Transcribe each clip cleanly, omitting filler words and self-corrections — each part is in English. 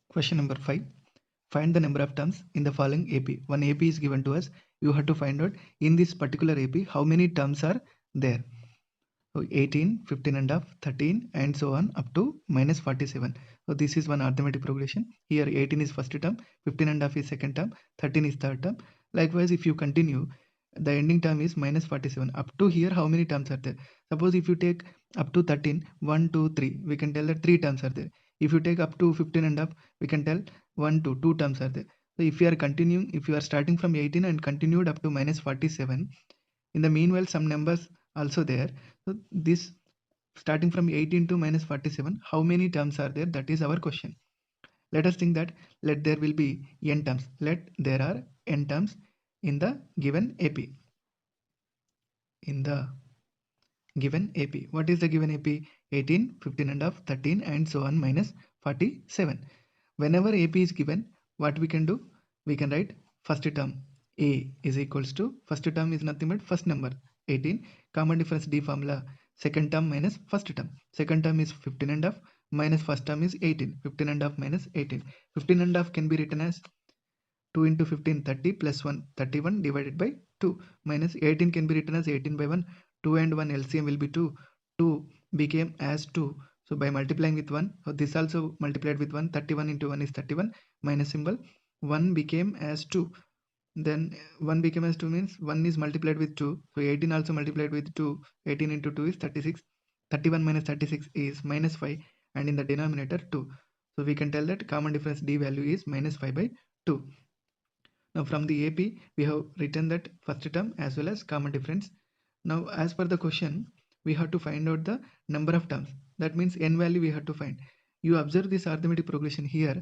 Question number 5. Find the number of terms in the following AP. One AP is given to us. You have to find out in this particular AP how many terms are there. So 18, 15 and a half, 13 and so on up to minus 47. So this is one arithmetic progression. Here 18 is first term, 15 and a half is second term, 13 is third term. Likewise, if you continue, the ending term is minus 47. Up to here, how many terms are there? Suppose if you take up to 13, 1, 2, 3, we can tell that 3 terms are there. If you take up to 15 and a half, we can tell 1, 2, 2 terms are there. So if you are continuing, if you are starting from 18 and continued up to minus 47, in the meanwhile, some numbers also there. So this starting from 18 to minus 47, how many terms are there? That is our question. Let us think that let there will be n terms. Let there are n terms in the given AP. In the given AP. What is the given AP? 18, 15 and a half, 13 and so on minus 47. Whenever AP is given, what we can do? We can write first term A is equals to, first term is nothing but first number 18, common difference D formula, second term minus first term. Second term is 15 and a half minus first term is 18. 15 and a half minus 18. 15 and a half can be written as 2 into 15, 30 plus 1, 31 divided by 2 minus 18 can be written as 18 by 1. 2 and 1 LCM will be 2. 2 became as 2. So by multiplying with 1, so this also multiplied with 1. 31 into 1 is 31 minus symbol. 1 became as 2. Then 1 became as 2 means 1 is multiplied with 2. So 18 also multiplied with 2. 18 into 2 is 36. 31 minus 36 is minus 5 and in the denominator 2. So we can tell that common difference D value is minus 5 by 2. Now from the AP, we have written that first term as well as common difference. Now as per the question, we have to find out the number of terms. That means n value we have to find. You observe this arithmetic progression here.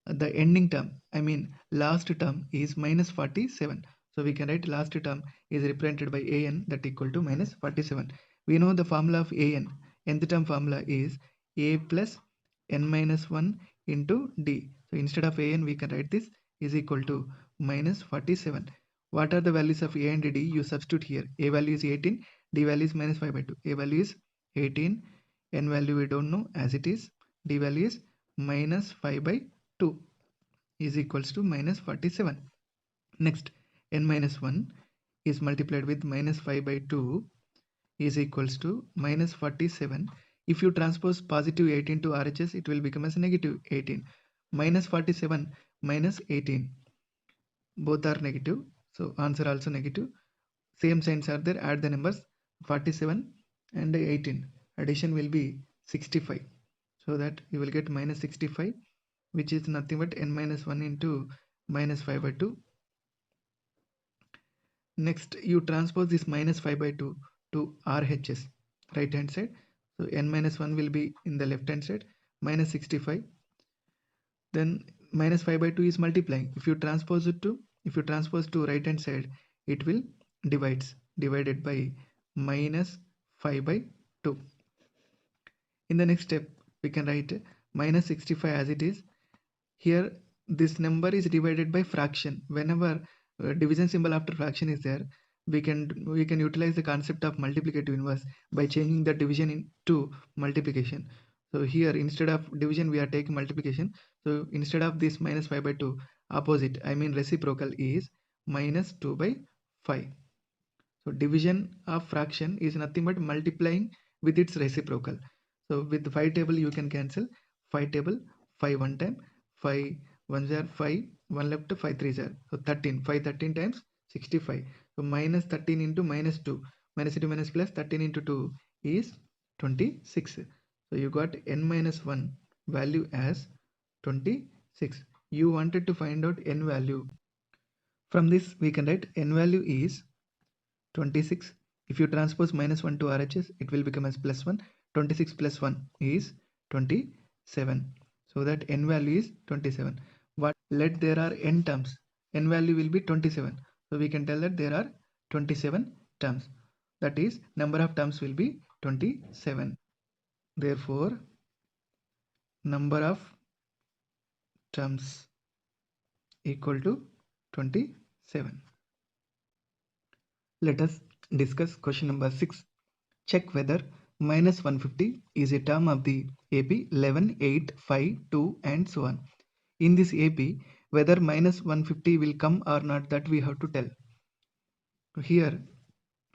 The ending term, I mean last term is minus 47. So we can write last term is represented by an that equal to minus 47. We know the formula of an. Nth term formula is a plus n minus 1 into d. So instead of an, we can write this is equal to minus 47. What are the values of a and d? You substitute here. A value is 18, d value is minus 5 by 2. A value is 18, n value we don't know as it is, d value is minus 5 by 2 is equals to minus 47. Next, n minus 1 is multiplied with minus 5 by 2 is equals to minus 47. If you transpose positive 18 to RHS, it will become as negative 18. Minus 47 minus 18. Both are negative. So answer also negative. Same signs are there. Add the numbers 47 and 18. Addition will be 65. So that you will get minus 65, which is nothing but n minus 1 into minus 5 by 2. Next, you transpose this minus 5 by 2 to RHS, right hand side. So n minus 1 will be in the left hand side, minus 65. Then minus 5 by 2 is multiplying. If you transpose to right hand side, it will divided by minus 5 by 2. In the next step, we can write minus 65 as it is. Here this number is divided by fraction. Whenever division symbol after fraction is there, we can utilize the concept of multiplicative inverse by changing the division into multiplication. So here instead of division we are taking multiplication. So instead of this minus 5 by 2, opposite, I mean reciprocal is minus 2 by 5. So division of fraction is nothing but multiplying with its reciprocal. So with 5 table you can cancel 5 table, 5 one time, 5 1s are 5, 1 left, 5 3s are. So 13, 5 13 times 65. So minus 13 into minus 2, minus into minus plus 13 into 2 is 26. So you got n minus 1 value as 26. You wanted to find out n value. From this we can write n value is 26. If you transpose minus 1 to RHS, it will become as plus 1. 26 plus 1 is 27. So that n value is 27. Let there are n terms. N value will be 27. So we can tell that there are 27 terms. That is, number of terms will be 27. Therefore, number of terms equal to 27. Let us discuss question number 6. Check whether minus 150 is a term of the AP 11, 8, 5, 2 and so on. In this AP, whether minus 150 will come or not, that we have to tell. Here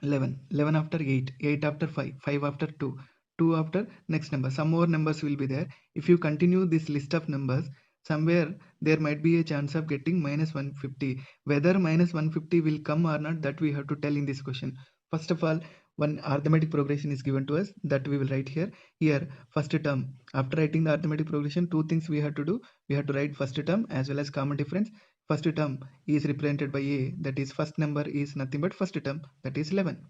11 after 8, 8 after 5, 5 after 2, 2 after next number. Some more numbers will be there. If you continue this list of numbers, somewhere there might be a chance of getting minus 150. Whether minus 150 will come or not, that we have to tell in this question. First of all, one arithmetic progression is given to us, that we will write here. Here first term, after writing the arithmetic progression, two things we have to do. We have to write first term as well as common difference. First term is represented by a, that is first number is nothing but first term, that is 11.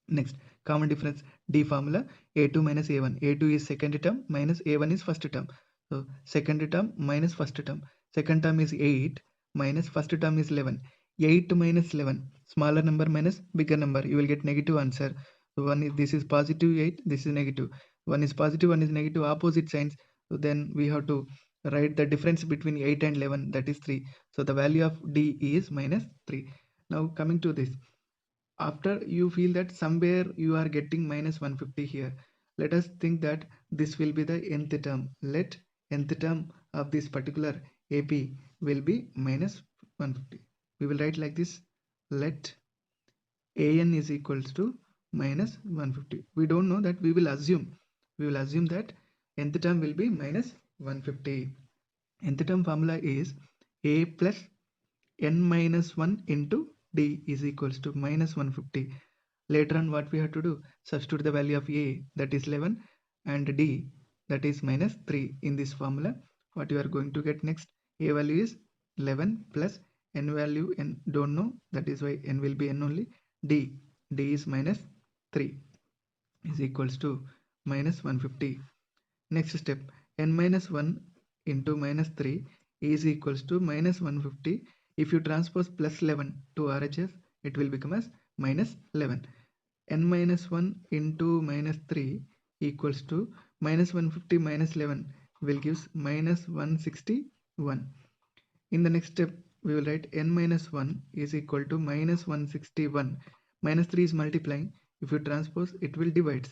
Next, common difference D formula, a2 minus a1. a2 is second term minus a1 is first term. So second term minus first term. Second term is 8 minus first term is 11. 8 minus 11, smaller number minus bigger number, you will get negative answer. So one is, this is positive 8, this is negative. One is positive, one is negative, opposite signs. So then we have to write the difference between 8 and 11, that is 3. So the value of D is minus 3. Now coming to this, after you feel that somewhere you are getting minus 150 here, let us think that this will be the nth term. Let nth term of this particular AP will be minus 150. We will write like this, let an is equals to minus 150. We don't know that, we will assume that nth term will be minus 150. Nth term formula is a plus n minus 1 into D is equals to minus 150. Later on, what we have to do? Substitute the value of A, that is 11, and D, that is minus 3 in this formula. What you are going to get next? A value is 11 plus n value n don't know, that is why n will be n only. D is minus 3 is equals to minus 150. Next step, n minus 1 into minus 3 is equals to minus 150. If you transpose plus 11 to RHS, it will become as minus 11. N minus 1 into minus 3 equals to minus 150 minus 11 will give minus 161. In the next step, we will write n minus 1 is equal to minus 161. Minus 3 is multiplying. If you transpose, it will divide.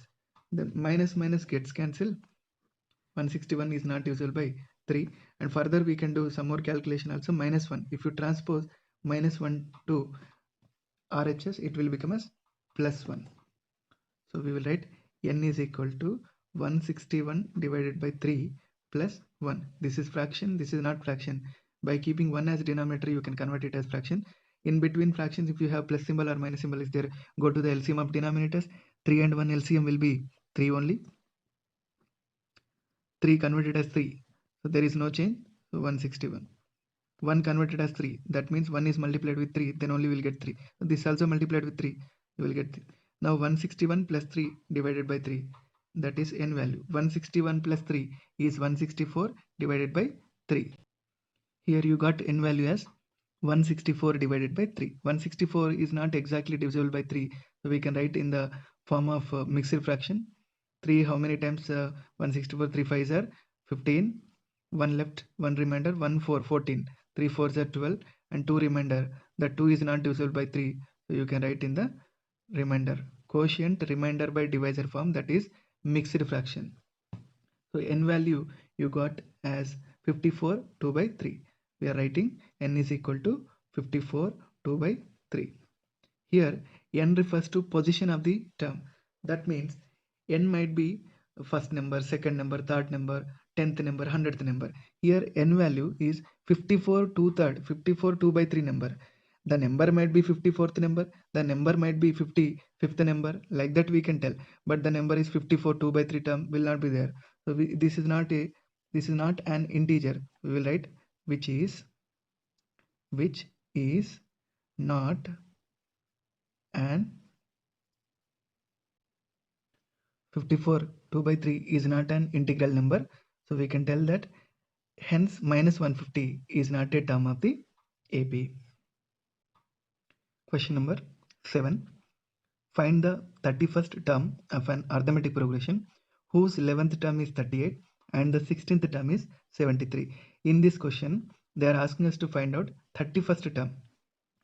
The minus minus gets cancelled. 161 is not divisible by 3, and further we can do some more calculation also. Minus 1, if you transpose minus 1 to RHS, it will become as plus 1. So we will write n is equal to 161 divided by 3 plus 1. This is fraction, this is not fraction. By keeping 1 as denominator, you can convert it as fraction. In between fractions, if you have plus symbol or minus symbol is there, go to the LCM of denominators. 3 and 1 LCM will be 3 only. 3 converted as 3, so there is no change. So 161. 1 converted as 3, that means 1 is multiplied with 3, then only will get 3. So this also multiplied with 3, you will get 3. Now 161 plus 3 divided by 3, that is n value. 161 plus 3 is 164 divided by 3. Here you got n value as 164 divided by 3. 164 is not exactly divisible by 3, so we can write in the form of mixed fraction. 3 how many times? 164, 3 5s are 15, 1 left, 1 remainder, 1 4, 14, 3 4s are 12, and 2 remainder. The 2 is not divisible by 3, so you can write in the remainder. Quotient remainder by divisor form, that is mixed fraction. So n value you got as 54 2 by 3. We are writing n is equal to 54 2 by 3. Here n refers to position of the term. That means n might be first number, second number, third number, 10th number, 100th number. Here n value is 54 2/3, 54 2 by 3 number. The number might be 54th number, the number might be 55th number, like that we can tell. But the number is 54 2 by 3 term will not be there. So this is not an integer. We will write which is not an 54 2 by 3 is not an integral number, so we can tell that hence minus 150 is not a term of the AP. Question number 7. Find the 31st term of an arithmetic progression whose 11th term is 38 and the 16th term is 73. In this question, they are asking us to find out 31st term,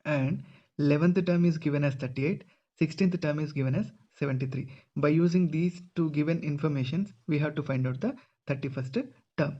and 11th term is given as 38, 16th term is given as 73. By using these two given informations, we have to find out the 31st term.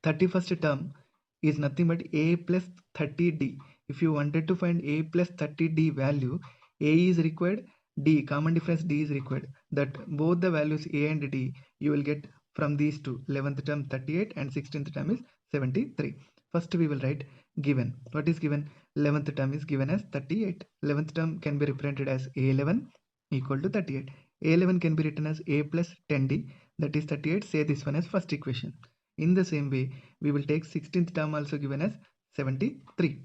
31st term is nothing but a plus 30d. If you wanted to find a plus 30d value, a is required, d common difference d is required. That both the values a and d you will get from these two. 11th term 38 and 16th term is 73. First we will write given. What is given? 11th term is given as 38. 11th term can be represented as a11 equal to 38. a11 can be written as a plus 10d, that is 38. Say this one as first equation. In the same way, we will take 16th term also given as 73.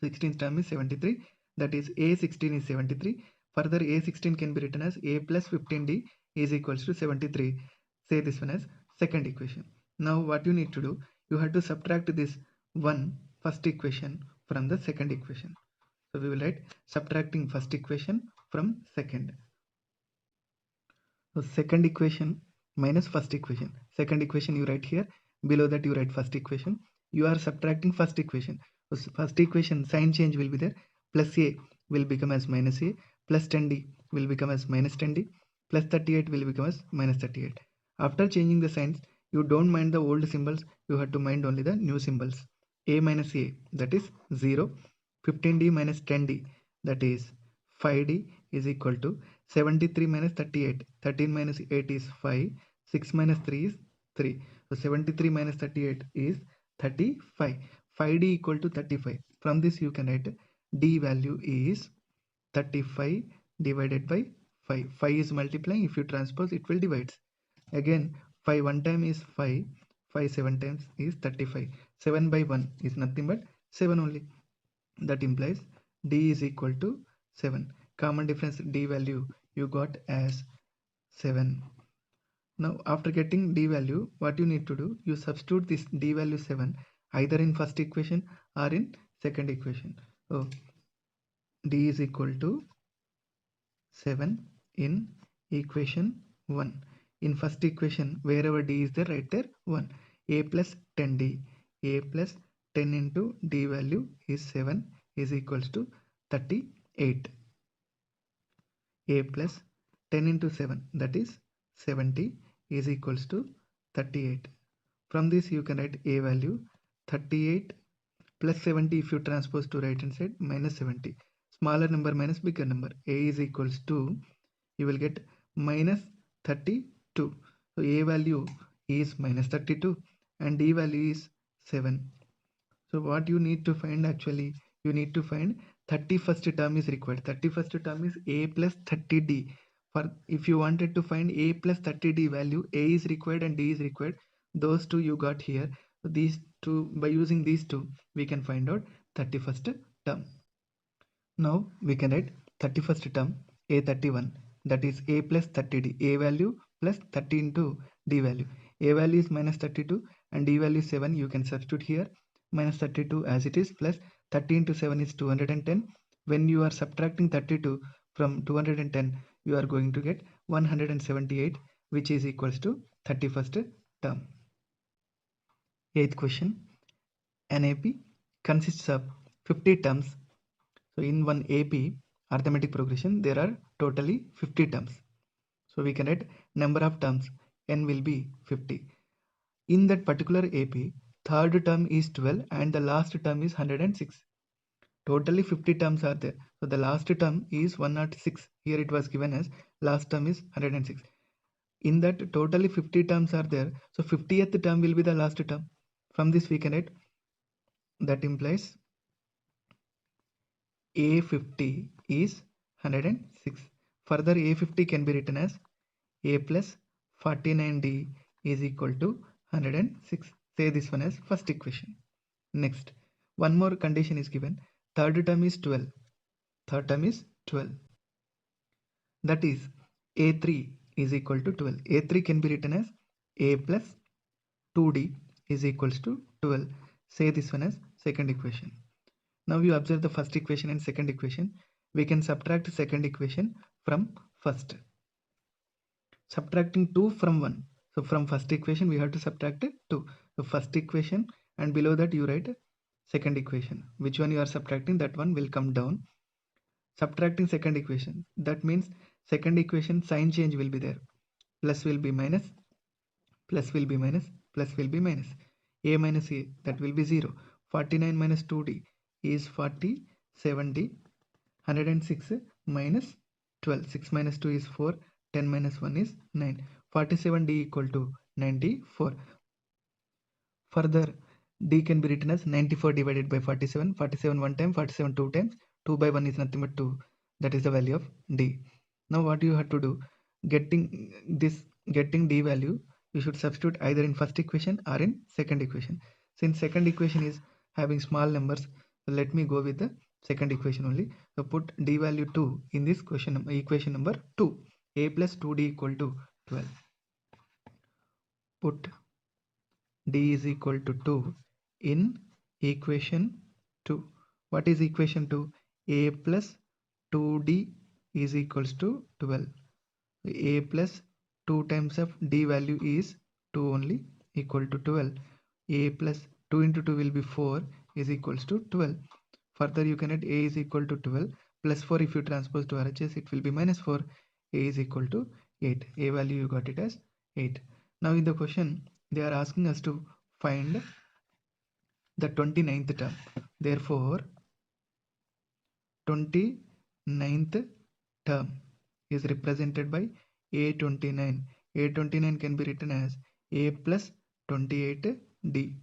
16th term is 73, that is a16 is 73. Further, a16 can be written as a plus 15d is equals to 73. Say this one as second equation. Now what you need to do, you have to subtract this one first equation from the second equation. So we will write subtracting first equation from second. So second equation minus first equation. Second equation you write here. Below that you write first equation. You are subtracting first equation. So first equation sign change will be there. Plus a will become as minus a. Plus 10d will become as minus 10d. Plus 38 will become as minus 38. After changing the signs, you don't mind the old symbols. You have to mind only the new symbols. A minus a, that is 0. 15d minus 10d, that is 5d, is equal to 73 minus 38. 13 minus 8 is 5. 6 minus 3 is 3. So 73 minus 38 is 35. 5d equal to 35. From this you can write d value is 35 divided by 5. 5 is multiplying. If you transpose, it will divide. Again, 5 one time is 5. 5 7 times is 35. 7 by 1 is nothing but 7 only. That implies d is equal to 7. Common difference d value you got as 7. Now after getting d value, what you need to do, you substitute this d value 7 either in first equation or in second equation. So d is equal to 7 in equation 1. In first equation, wherever d is there, write there 1. A plus 10d. A plus 10 into d value is 7 is equals to 38. A plus 10 into 7, that is 70, is equals to 38. From this you can write a value 38 plus 70. If you transpose to right hand side, minus 70. Smaller number minus bigger number. A is equals to, you will get minus 32. So a value is minus 32 and d value is 7. So what you need to find, actually you need to find 31st term is required. 31st term is a plus 30d. For if you wanted to find a plus 30d value, a is required and d is required. Those two you got here. So these two, by using these two, we can find out 31st term. Now we can write 31st term a31, that is a plus 30d. A value plus 30 into d value. A value is minus 32 and d value is 7. You can substitute here minus 32 as it is, plus 30 into 7 is 210. When you are subtracting 32 from 210, you are going to get 178, which is equals to 31st term. 8th question. An AP consists of 50 terms. So in one AP arithmetic progression, there are totally 50 terms. So we can write number of terms, n will be 50. In that particular AP, third term is 12 and the last term is 106. Totally 50 terms are there. So the last term is 106. Here it was given as last term is 106. In that totally 50 terms are there. So 50th term will be the last term. From this we can write, that implies A50 is 106. Further, A50 can be written as A plus 49D is equal to 106. Say this one as first equation. Next, one more condition is given. Third term is 12. Third term is 12. That is A3 is equal to 12. A3 can be written as A plus 2D is equals to 12. Say this one as second equation. Now you observe the first equation and second equation. We can subtract second equation from first. Subtracting 2 from 1. So from first equation we have to subtract 2. So first equation and below that you write second equation. Which one you are subtracting, that one will come down. Subtracting second equation. That means second equation sign change will be there. Plus will be minus, plus will be minus, plus will be minus. a minus a, that will be 0. 49 minus 2d is 40. 70. 106 minus 12. 6 minus 2 is 4. 10 minus 1 is 9. 47d equal to 94. Further, d can be written as 94 divided by 47. 47 one time, 47 two times. 2 by 1 is nothing but 2. That is the value of d. Now what you have to do, getting d value, you should substitute either in first equation or in second equation. Since second equation is having small numbers, so let me go with the second equation only. So put d value 2 in this equation number 2. A plus 2d equal to 12. Put d is equal to 2 in equation 2. What is equation 2? A plus 2d is equals to 12. A plus 2 times of d value is 2 only, equal to 12. A plus 2 into 2 will be 4 is equals to 12. Further, you can add a is equal to 12 plus 4. If you transpose to RHS, it will be minus 4. A is equal to 8. A value you got it as 8. Now in the question, they are asking us to find the 29th term. Therefore, 29th term is represented by A29. A29 can be written as A plus 28D.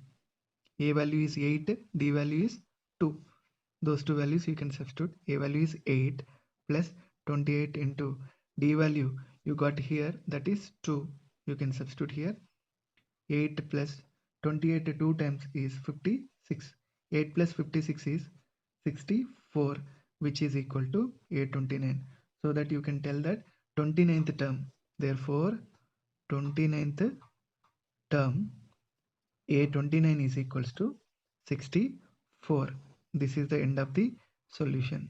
A value is 8, D value is 2. Those two values you can substitute. A value is 8 plus 28 into D value you got here, that is 2. You can substitute here. 8 plus 28 2 times is 56. 8 plus 56 is 64, which is equal to A29. So that you can tell that 29th term. Therefore, 29th term A29 is equals to 64. This is the end of the solution.